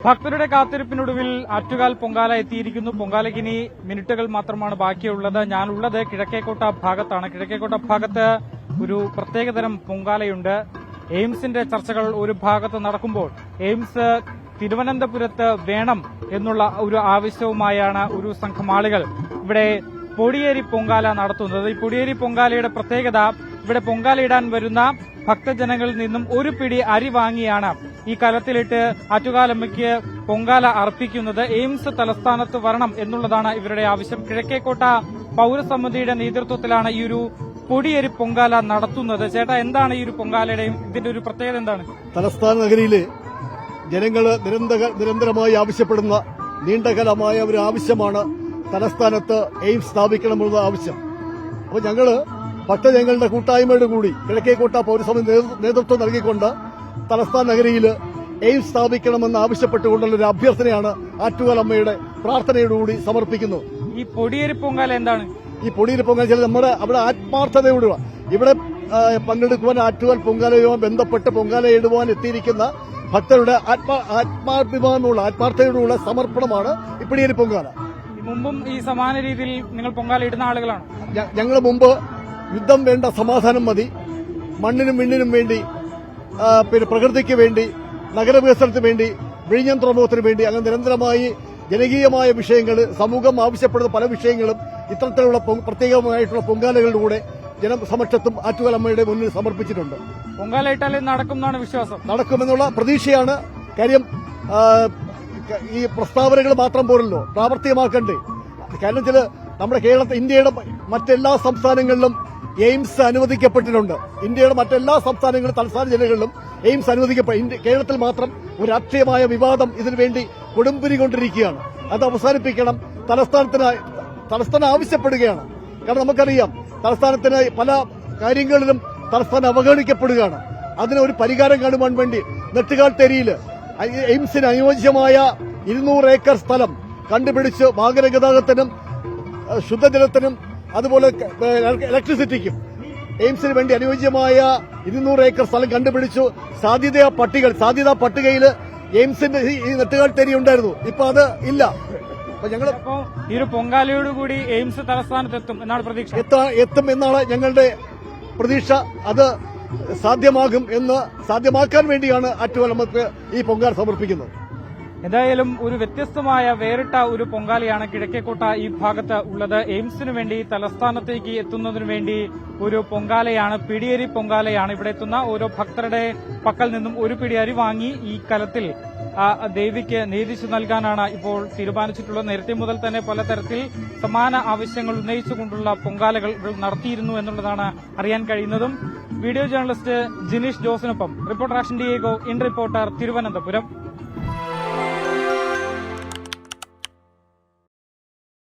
ഭക്തരുടെ കാത്തിരിപ്പിനൊടുവിൽ ആറ്റുകാൽ പൊങ്കാല എത്തിയിരിക്കുന്നു. പൊങ്കാലയ്ക്ക് ഇനി മിനിറ്റുകൾ മാത്രമാണ് ബാക്കിയുള്ളത്. ഞാനുള്ളത് കിഴക്കേക്കോട്ട ഭാഗത്താണ്. കിഴക്കേക്കോട്ട ഭാഗത്ത് ഒരു പ്രത്യേകതരം പൊങ്കാലയുണ്ട്. എയിംസിന്റെ ചർച്ചകൾ ഒരു ഭാഗത്ത് നടക്കുമ്പോൾ എയിംസ് തിരുവനന്തപുരത്ത് വേണം എന്നുള്ള ഒരു ആവശ്യവുമായാണ് ഒരു സംഘം ആളുകൾ ഇവിടെ പൊടിയേരി പൊങ്കാല നടത്തുന്നത്. ഈ പൊടിയേരി പൊങ്കാലയുടെ പ്രത്യേകത, ഇവിടെ പൊങ്കാലയിടാൻ വരുന്ന ഭക്തജനങ്ങളിൽ നിന്നും ഒരു പിടി അരി വാങ്ങിയാണ് ഈ കലത്തിലിട്ട് ആറ്റുകാലമ്മയ്ക്ക് പൊങ്കാല അർപ്പിക്കുന്നത്. എയിംസ് തലസ്ഥാനത്ത് വരണം എന്നുള്ളതാണ് ഇവരുടെ ആവശ്യം. കിഴക്കേക്കോട്ട പൌരസമിതിയുടെ നേതൃത്വത്തിലാണ് ഈ ഒരു പൊടിയേരി പൊങ്കാല നടത്തുന്നത്. ചേട്ടാ, എന്താണ് ഈ ഒരു പൊങ്കാലയുടെയും ഇതിന്റെ ഒരു പ്രത്യേകത എന്താണ്? തലസ്ഥാന നഗരിയിലെ ജനങ്ങള് നിരന്തരമായി ആവശ്യപ്പെടുന്ന നീണ്ടകാലമായ ഒരു ആവശ്യമാണ് തലസ്ഥാനത്ത് എയിംസ് സ്ഥാപിക്കണമെന്നുള്ള ആവശ്യം. അപ്പോൾ ഞങ്ങള് ഭക്തജനങ്ങളുടെ കൂട്ടായ്മയുടെ കൂടി കിഴക്കേക്കോട്ട പൌരസമിതി നേതൃത്വം നൽകിക്കൊണ്ട് തലസ്ഥാന നഗരിയിൽ എയിംസ് സ്ഥാപിക്കണമെന്ന് ആവശ്യപ്പെട്ടുകൊണ്ടുള്ള ഒരു അഭ്യർത്ഥനയാണ് ആറ്റുകാലമ്മയുടെ പ്രാർത്ഥനയോടുകൂടി സമർപ്പിക്കുന്നത്. ഈ പൊടിയേരി പൊങ്കാല എന്താണ്? ഈ പൊടിയേരി പൊങ്കാല നമ്മുടെ അവിടെ ആത്മാർത്ഥതയോടുക ഇവിടെ പങ്കെടുക്കുവാൻ ആറ്റുകാൽ പൊങ്കാലയുമായി ബന്ധപ്പെട്ട് പൊങ്കാലയിടുവാൻ എത്തിയിരിക്കുന്ന ഭക്തരുടെ ആത്മാഭിമാനമുള്ള ആത്മാർത്ഥതയോടുള്ള സമർപ്പണമാണ് ഈ പൊടിയേരി പൊങ്കാല. മുമ്പും ഈ സമാന രീതിയിൽ നിങ്ങൾ പൊങ്കാല ഇടുന്ന ആളുകളാണ്? ഞങ്ങൾ മുമ്പ് യുദ്ധം വേണ്ട, സമാധാനം മതി, മണ്ണിനും വിണ്ണിനും വേണ്ടി, പിന്നെ പ്രകൃതിക്ക് വേണ്ടി, നഗരവികസനത്തിന് വേണ്ടി, വിഴിഞ്ഞം തുറമുഖത്തിന് വേണ്ടി അങ്ങനെ നിരന്തരമായി ജനകീയമായ വിഷയങ്ങൾ, സമൂഹം ആവശ്യപ്പെടുന്ന പല വിഷയങ്ങളും ഇത്തരത്തിലുള്ള പ്രത്യേകമായിട്ടുള്ള പൊങ്കാലകളിലൂടെ ജനസമക്ഷത്തും ആറ്റുകാലമ്മയുടെ മുന്നിൽ സമർപ്പിച്ചിട്ടുണ്ട്. പൊങ്കാല ഇട്ടാലും നടക്കുമെന്നാണ് വിശ്വാസം. നടക്കുമെന്നുള്ള പ്രതീക്ഷയാണ്. കാര്യം ഈ പ്രസ്താവനകൾ മാത്രം പോരല്ലോ, പ്രാവർത്തികമാക്കണ്ടേ. കാരണം ചില നമ്മുടെ ഇന്ത്യയുടെ മറ്റെല്ലാ സംസ്ഥാനങ്ങളിലും എയിംസ് അനുവദിക്കപ്പെട്ടിട്ടുണ്ട്. ഇന്ത്യയുടെ മറ്റെല്ലാ സംസ്ഥാനങ്ങളിലും തലസ്ഥാന ജില്ലകളിലും എയിംസ് കേരളത്തിൽ മാത്രം ഒരു രാഷ്ട്രീയമായ വിവാദം ഇതിനുവേണ്ടി കൊടുമ്പിരികൊണ്ടിരിക്കുകയാണ്. അത് അവസാനിപ്പിക്കണം. തലസ്ഥാനം ആവശ്യപ്പെടുകയാണ്. കാരണം നമുക്കറിയാം, തലസ്ഥാനത്തിന് പല കാര്യങ്ങളിലും തലസ്ഥാനം അവഗണിക്കപ്പെടുകയാണ്. അതിനൊരു പരിഹാരം കാണുവാൻ വേണ്ടി നെട്ടുകാൽത്തേരിയിൽ എയിംസിന് അനുയോജ്യമായ 200 ഏക്കർ സ്ഥലം കണ്ടുപിടിച്ച് വാഹനഗതാഗതത്തിനും ശുദ്ധജലത്തിനും അതുപോലെ ഇലക്ട്രിസിറ്റിക്കും എയിംസിന് വേണ്ടി അനുയോജ്യമായ 200 ഏക്കർ സ്ഥലം കണ്ടുപിടിച്ചു. സാധ്യതാ പട്ടികയിൽ എയിംസിന്റെ ഈ നെട്ടുകാൽത്തേരി ഉണ്ടായിരുന്നു. ഇപ്പൊ അത് ഇല്ല. ഞങ്ങൾ ഈ ഒരു പൊങ്കാലയോടുകൂടി എയിംസ് തലസ്ഥാനത്തെത്തും എന്നാണ് പ്രതീക്ഷ. എത്തും എന്നാണ് ഞങ്ങളുടെ പ്രതീക്ഷ. അത് സാധ്യമാക്കാൻ വേണ്ടിയാണ് ആറ്റുകാലമ്മക്ക് ഈ പൊങ്കാല സമർപ്പിക്കുന്നത്. എന്തായാലും ഒരു വ്യത്യസ്തമായ വേറിട്ട ഒരു പൊങ്കാലയാണ് കിഴക്കേക്കോട്ട ഈ ഭാഗത്ത് ഉള്ളത്. എയിംസിനു വേണ്ടി തലസ്ഥാനത്തേക്ക് എത്തുന്നതിനു വേണ്ടി ഒരു പൊങ്കാലയാണ്, പിടിയേരി പൊങ്കാലയാണ്. ഇവിടെ എത്തുന്ന ഓരോ ഭക്തരുടെ പക്കൽ നിന്നും ഒരു പിടി അരി വാങ്ങി ഈ കലത്തിൽ ദേവിക്ക് നേദിച്ചു നൽകാനാണ് ഇപ്പോൾ തീരുമാനിച്ചിട്ടുള്ളത്. നേരത്തെ മുതൽ തന്നെ പലതരത്തിൽ സമാന ആവശ്യങ്ങൾ ഉന്നയിച്ചുകൊണ്ടുള്ള പൊങ്കാലകൾ നടത്തിയിരുന്നു എന്നുള്ളതാണ് അറിയാൻ കഴിയുന്നതും. വീഡിയോ ജേർണലിസ്റ്റ് ജിനീഷ് ജോസിനൊപ്പം റിപ്പോർട്ടർ ആക്ഷൻ ഡിയേഗോ, ഇൻ റിപ്പോർട്ടർ, തിരുവനന്തപുരം.